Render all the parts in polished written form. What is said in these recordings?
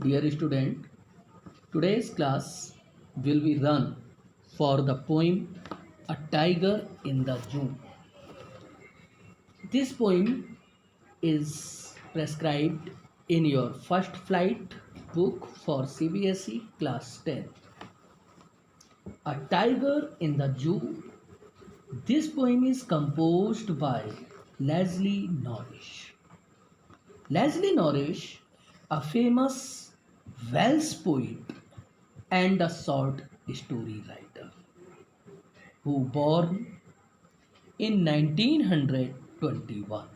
Dear student, today's class will be run for the poem A Tiger in the Zoo. This poem is prescribed in your first flight book for CBSE class 10. A Tiger in the Zoo. This poem is composed by Leslie Norris. Leslie Norris, a famous Welsh poet and a short story writer who born in 1921.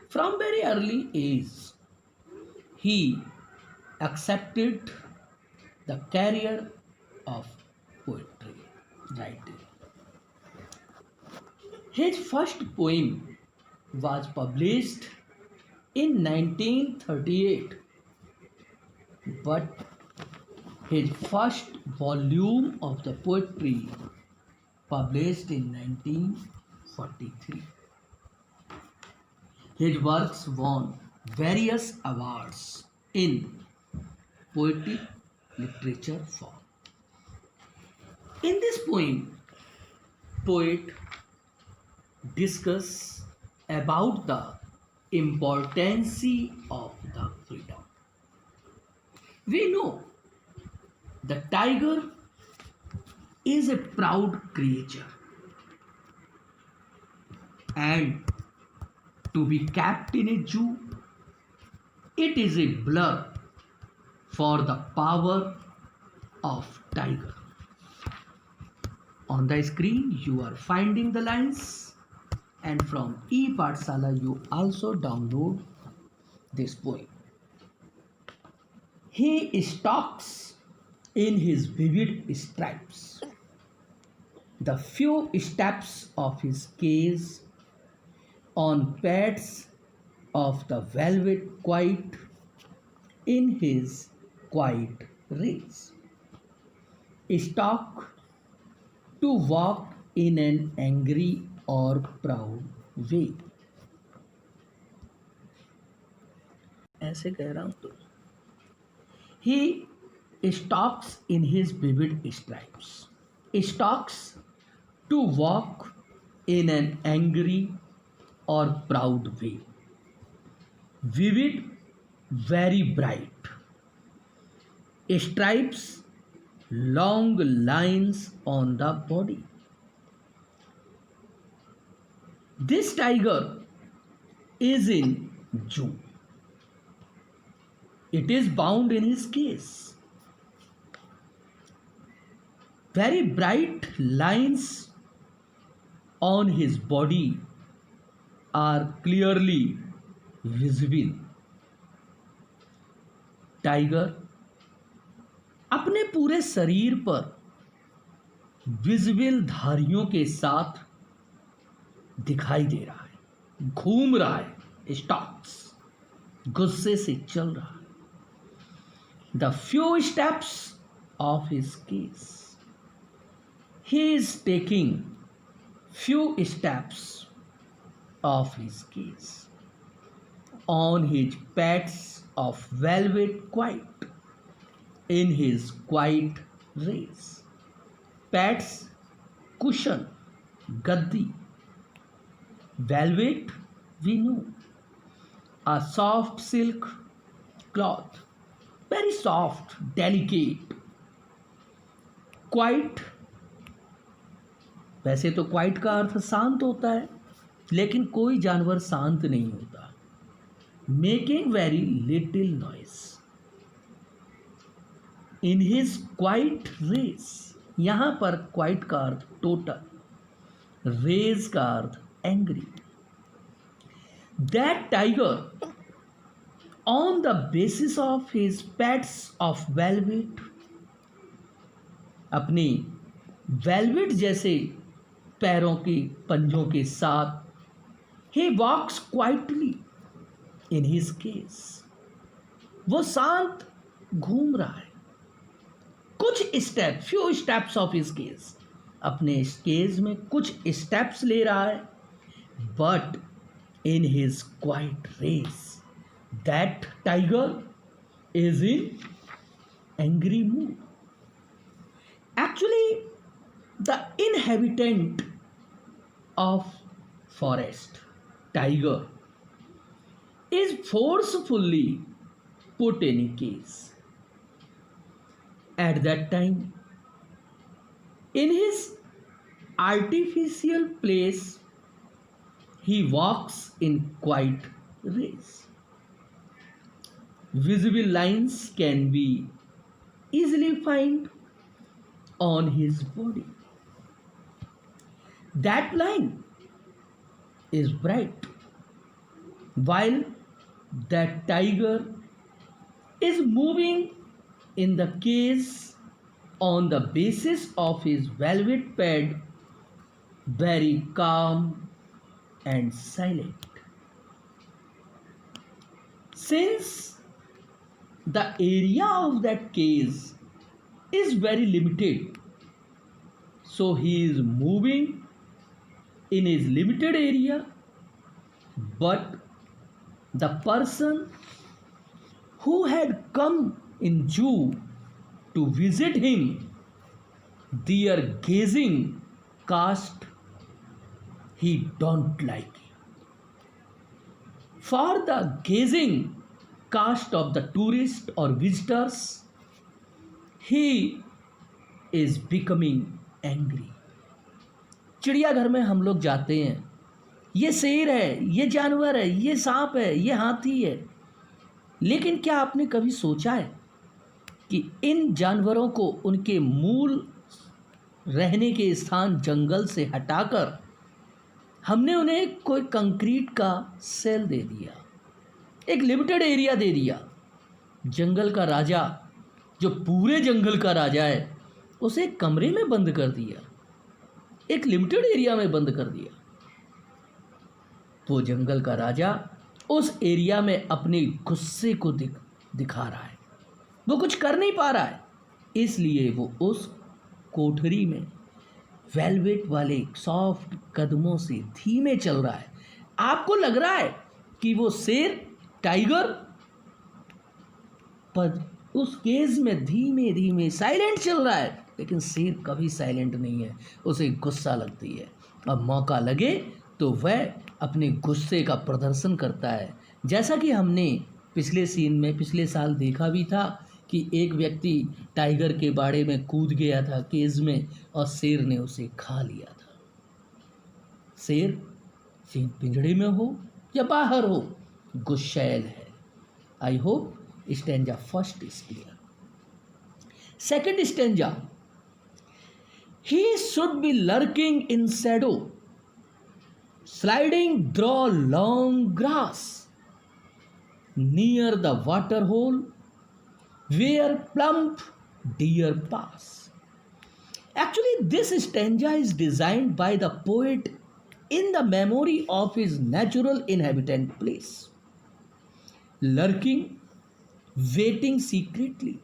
From very early age, he accepted the career of poetry writing. His first poem was published in 1938, but his first volume of the poetry published in 1943. His works won various awards in poetic literature form. In this poem, poet discuss about the importance of the freedom. We know the tiger is a proud creature, and to be kept in a zoo, it is a blur for the power of tiger. On the screen you are finding the lines, and from ePathshala you also download this poem. He stalks in his vivid stripes. The few steps of his case on pads of the velvet quiet in his quiet race. Stalk to walk in an angry or proud way. ऐसे कह रहा हूं तो He stalks in his vivid stripes. Stalks to walk in an angry or proud way. Vivid, very bright. Stripes, long lines on the body. This tiger is in zoo. It is bound in his case. Very bright lines on his body are clearly visible. Tiger अपने पूरे शरीर पर visible धारियों के साथ दिखाई दे रहा है, घूम रहा है, स्टॉक्स गुस्से से चल रहा है. The few steps of his case. He is taking few steps of his case on his pads of velvet quiet in his quiet race. Pads, cushion, gaddi. Velvet, we know, a soft silk cloth, very soft, delicate. Quiet, वैसे तो quite का अर्थ शांत होता है, लेकिन कोई जानवर शांत नहीं होता. Making very little noise in his quiet rage. यहां पर क्वाइट का अर्थ टोटल, रेस का अर्थ angry. That tiger on the basis of his pads of velvet, अपनी वेलवेट जैसे पैरों के पंजों के साथ, he walks quietly in his case. वो शांत घूम रहा है. कुछ step, few steps of his case, अपने केस में कुछ स्टेप्स ले रहा है. But in his quiet race, that tiger is in angry mood. Actually, the inhabitant of forest, tiger, is forcefully put in a case. At that time, in his artificial place, he walks in quiet race. Visible lines can be easily found on his body. That line is bright, while that tiger is moving in the case on the basis of his velvet pad, very calm and silent. Since the area of that case is very limited, so he is moving in his limited area, but the person who had come in zoo to visit him, their gazing cast he don't like. For the gazing cast of the tourist or visitors, he is becoming angry. चिड़ियाघर में हम लोग जाते हैं, ये शेर है, ये जानवर है, ये सांप है, ये हाथी है, लेकिन क्या आपने कभी सोचा है कि इन जानवरों को उनके मूल रहने के स्थान जंगल से हटाकर हमने उन्हें कोई कंक्रीट का सेल दे दिया, एक लिमिटेड एरिया दे दिया। जंगल का राजा, जो पूरे जंगल का राजा है, उसे एक कमरे में बंद कर दिया, एक लिमिटेड एरिया में बंद कर दिया। वो जंगल का राजा उस एरिया में अपने गुस्से को दिखा रहा है, वो कुछ कर नहीं पा रहा है, इसलिए वो उस कोठरी में वेलवेट वाले सॉफ्ट कदमों से धीमे चल रहा है। आपको लग रहा है कि वो शेर, टाइगर, पर उस केज में धीमे धीमे साइलेंट चल रहा है, लेकिन शेर कभी साइलेंट नहीं है, उसे गुस्सा लगती है। अब मौका लगे तो वह अपने गुस्से का प्रदर्शन करता है, जैसा कि हमने पिछले सीन में पिछले साल देखा भी था कि एक व्यक्ति टाइगर के बाड़े में कूद गया था केज में और शेर ने उसे खा लिया था। शेर पिंजड़े में हो या बाहर हो, गुस्सैल है। I hope stanza first is clear. Second stanza, he should be lurking in Shadow, sliding through long grass near the water hole where plump deer pass. Actually, this stanza is designed by the poet in the memory of his natural inhabitant place. Lurking, waiting secretly.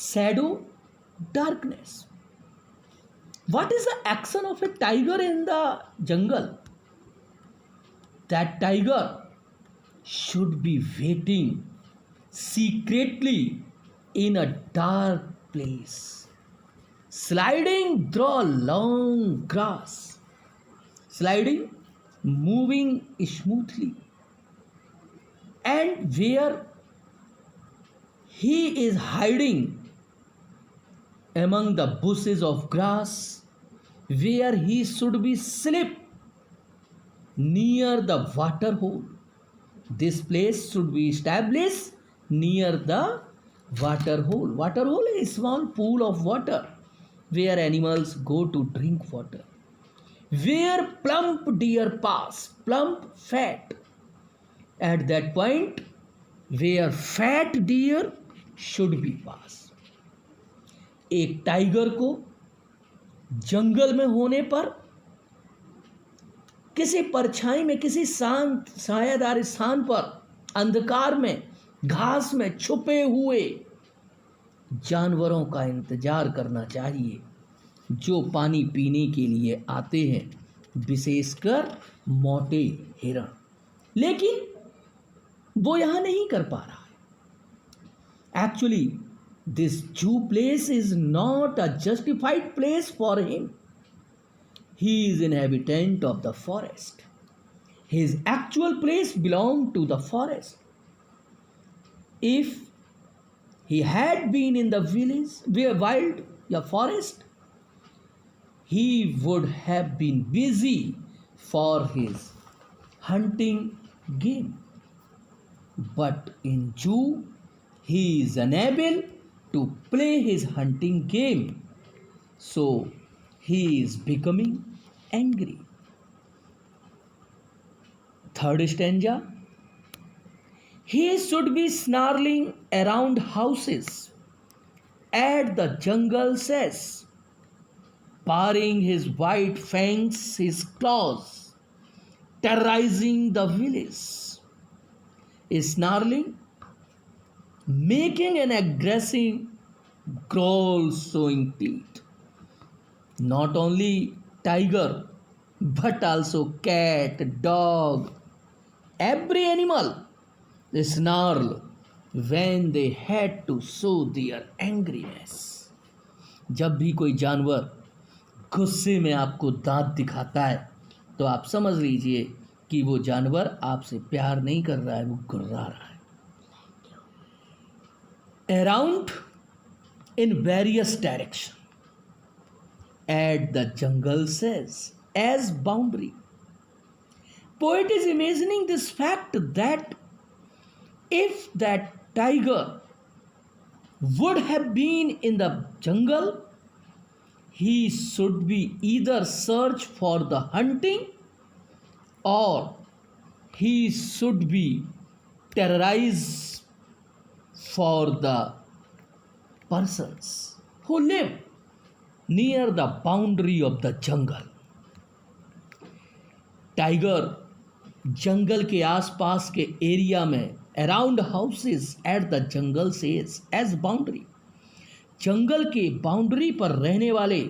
Shadow, darkness. What is the action of a tiger in the jungle? That tiger should be waiting secretly in a dark place, sliding through long grass, sliding, moving smoothly, and where he is hiding among the bushes of grass, where he should be slip near the water hole. This place should be established near the water hole. Water hole is a small pool of water where animals go to drink water, where plump deer pass, plump, fat. At that point where fat deer should be pass. एक tiger को जंगल में होने पर किसी परछाई में, किसी शांत छायादार स्थान पर, अंधकार में, घास में छुपे हुए जानवरों का इंतजार करना चाहिए जो पानी पीने के लिए आते हैं, विशेषकर मोटे हिरण। लेकिन वो यहां नहीं कर पा रहा है। Actually, this Jew place is not a justified place for him. He is inhabitant of the forest. His actual place belonged to the forest. If he had been in the village, where wild, a forest, he would have been busy for his hunting game. But in Jew, he is unable to play his hunting game. So he is becoming angry. Third stanza. He should be snarling around houses at the jungle says, baring his white fangs, his claws, terrorizing the village. Snarling, making an aggressive growl showing teeth. Not only tiger, but also cat, dog, every animal snarl when they had to show their angriness. जब भी कोई जानवर गुस्से में आपको दांत दिखाता है तो आप समझ लीजिए कि वो जानवर आपसे प्यार नहीं कर रहा है, वो गुर्रा रहा है. Around in various directions at the jungle says as boundary. Poet is imagining this fact that if that tiger would have been in the jungle, he should be either search for the hunting or he should be terrorized for the persons who live near the boundary of the jungle. Tiger जंगल के आसपास के area में around houses at the jungle says edge boundary. जंगल के boundary पर रहने वाले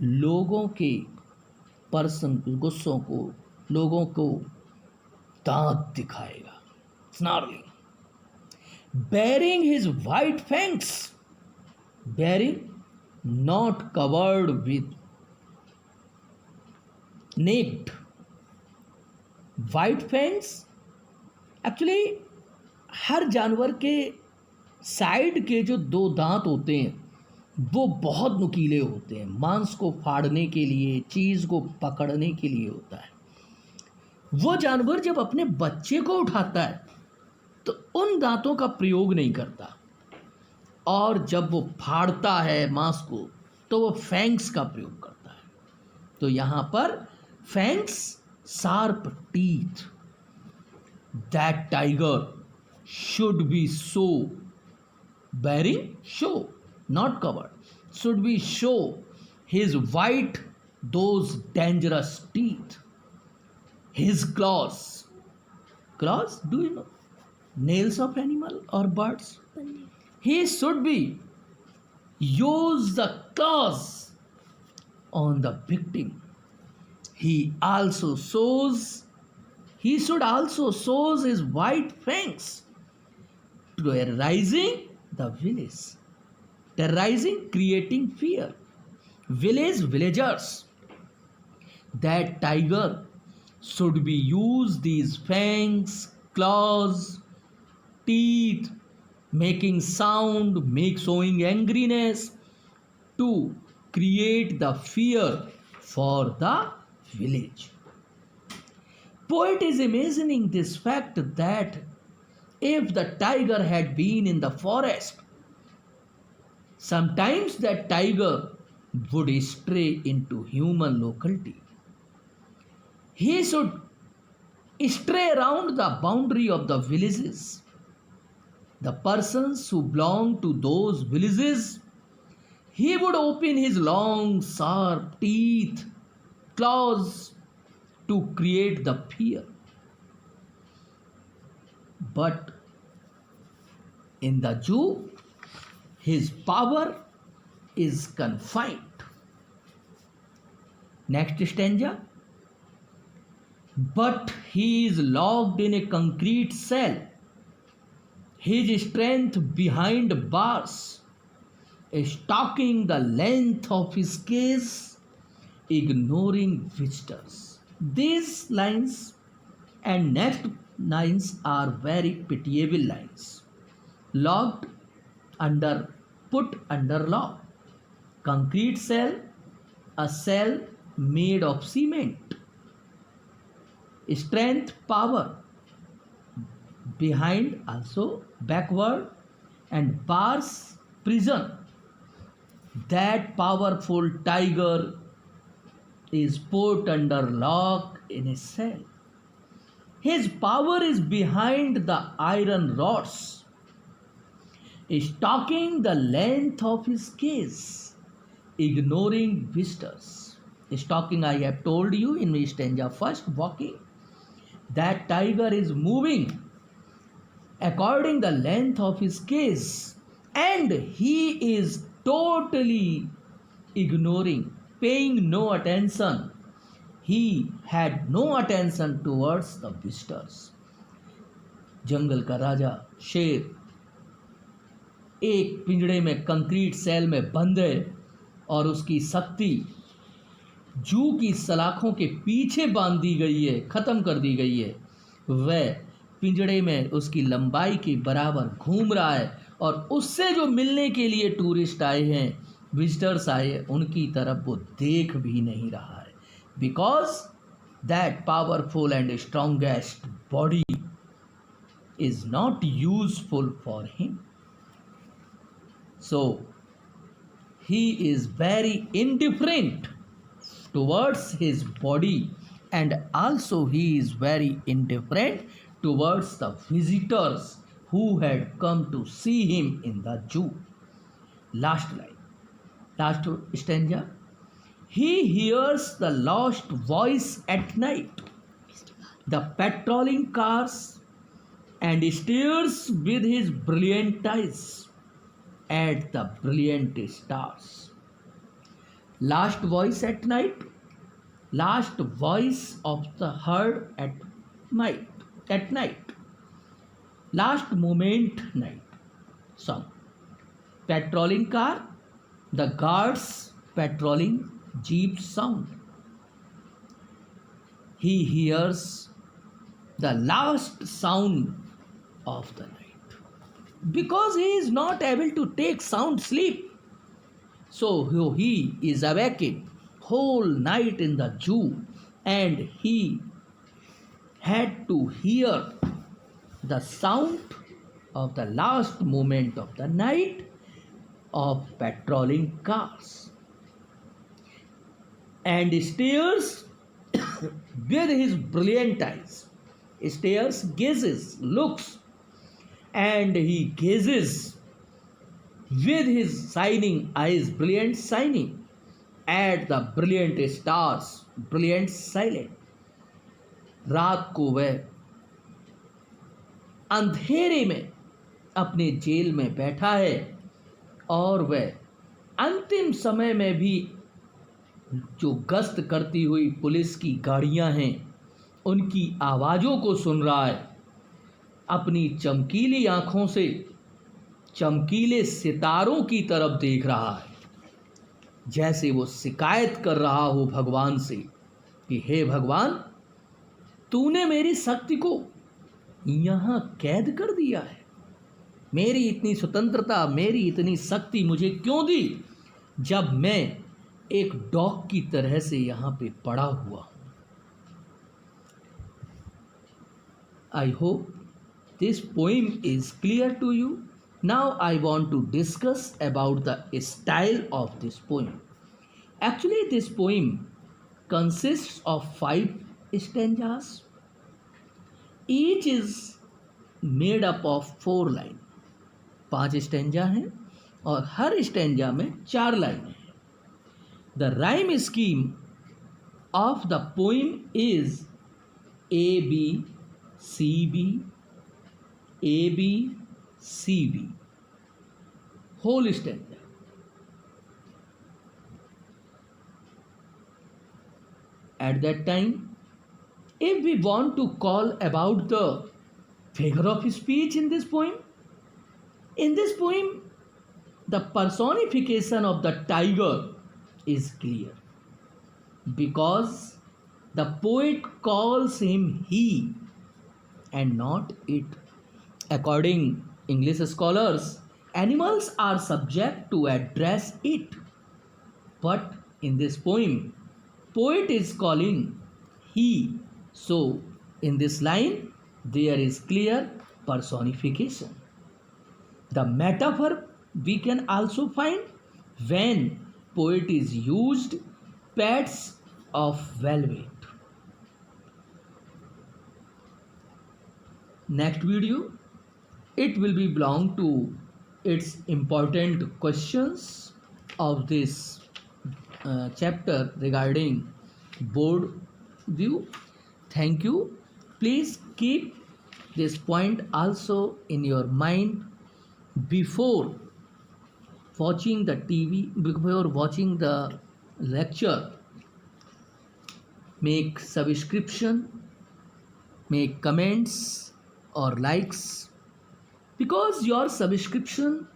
लोगों के पर्सन गुस्सों को, लोगों को दांत दिखाएगा. Snarling, bearing his white fangs, bearing not covered with, naked. White fangs actually हर जानवर के साइड के जो दो दांत होते हैं वो बहुत नुकीले होते हैं, मांस को फाड़ने के लिए, चीज़ को पकड़ने के लिए होता है. वो जानवर जब अपने बच्चे को उठाता है तो उन दांतों का प्रयोग नहीं करता, और जब वो फाड़ता है मांस को तो वो फैंग्स का प्रयोग करता है. तो यहाँ पर fangs, sharp teeth. That tiger should be show bearing, show, not covered, should be show his white, those dangerous teeth, his claws. Claws, do you know? Nails of animal or birds. He should be use the claws on the victim. He should also shows his white fangs, terrorizing the village. Terrorizing, creating fear. Villagers. That tiger should be use these fangs, claws, teeth, making sound, showing angriness to create the fear for the village. Poet is imagining this fact that if the tiger had been in the forest, sometimes that tiger would stray into human locality. He should stray around the boundary of the villages. The persons who belong to those villages, he would open his long, sharp teeth, claws to create the fear. But in the Jew, his power is confined. Next stanza. But he is locked in a concrete cell. his strength behind bars, stalking the length of his case, ignoring visitors. These lines and next lines are very pitiable lines. Locked under, put under lock. Concrete cell, a cell made of cement. Strength, power, behind also backward, and bars, prison. That powerful tiger is put under lock in a cell. His power is behind the iron rods, stalking the length of his case, ignoring visitors. Stalking, I have told you in stanza first, walking. That tiger is moving according the length of his case, and he is totally ignoring, paying no attention. He had no attention towards the visitors. जंगल का राजा शेर एक पिंजड़े में concrete cell में बंद है और उसकी शक्ति जू की सलाखों के पीछे बांध दी गई है, खत्म कर दी गई है। वह पिंजड़े में उसकी लंबाई के बराबर घूम रहा है और उससे जो मिलने के लिए टूरिस्ट आए हैं, विजिटर्स आए, उनकी तरफ वो देख भी नहीं रहा है, because that powerful and strongest body is not useful for him. So he is very indifferent towards his body, and also he is very indifferent towards the visitors who had come to see him in the zoo. Last line, last stanza. He hears the lost voice at night, the patrolling cars, and stares with his brilliant eyes at the brilliant stars. Last voice at night, last voice of the herd at night, last moment night song. Patrolling car, the guards patrolling jeep sound. He hears the last sound of the night, because he is not able to take sound sleep. So he is awakened whole night in the zoo, and he had to hear the sound of the last moment of the night of patrolling cars, and stares with his brilliant eyes. Stares, gazes, looks, and he gazes with his shining eyes, brilliant shining, at the brilliant stars, brilliant silent. रात को वह अंधेरे में अपने jail में बैठा है और वह अंतिम समय में भी जो गश्त करती हुई पुलिस की गाड़ियां हैं, उनकी आवाज़ों को सुन रहा है। अपनी चमकीली आँखों से चमकीले सितारों की तरफ देख रहा है, जैसे वो शिकायत कर रहा हो भगवान से कि हे भगवान, तूने मेरी शक्ति को यहाँ कैद कर दिया है। मेरी इतनी स्वतंत्रता, मेरी इतनी शक्ति मुझे क्यों दी, जब मैं एक डॉग की तरह से यहाँ पे पड़ा हुआ हूँ। I hope this poem is clear to you. Now I want to discuss about the style of this poem. Actually, this poem consists of 5 stanzas. Each is made up of 4 lines. 5 stanza हैं और हर stanza में 4 लाइनें हैं. The rhyme scheme of the poem is AB CB AB CB, whole stanza. At that time, if we want to call about the figure of speech in this poem, In this poem, the personification of the tiger is clear because the poet calls him he and not it. According English scholars, animals are subject to address it. But in this poem, poet is calling he. So in this line, there is clear personification. The metaphor we can also find when poet is used pets of velvet. Next video, it will be belong to its important questions of this chapter regarding board view. Thank you. Please keep this point also in your mind before watching the TV, before watching the lecture. Make subscription, make comments or likes, because your subscription,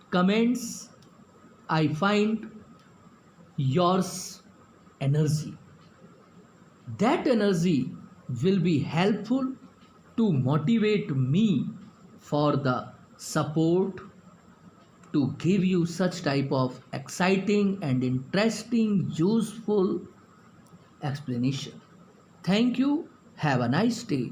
comments, I find yours energy. That energy will be helpful to motivate me for the support to give you such type of exciting and interesting, useful explanation. Thank you. Have a nice day.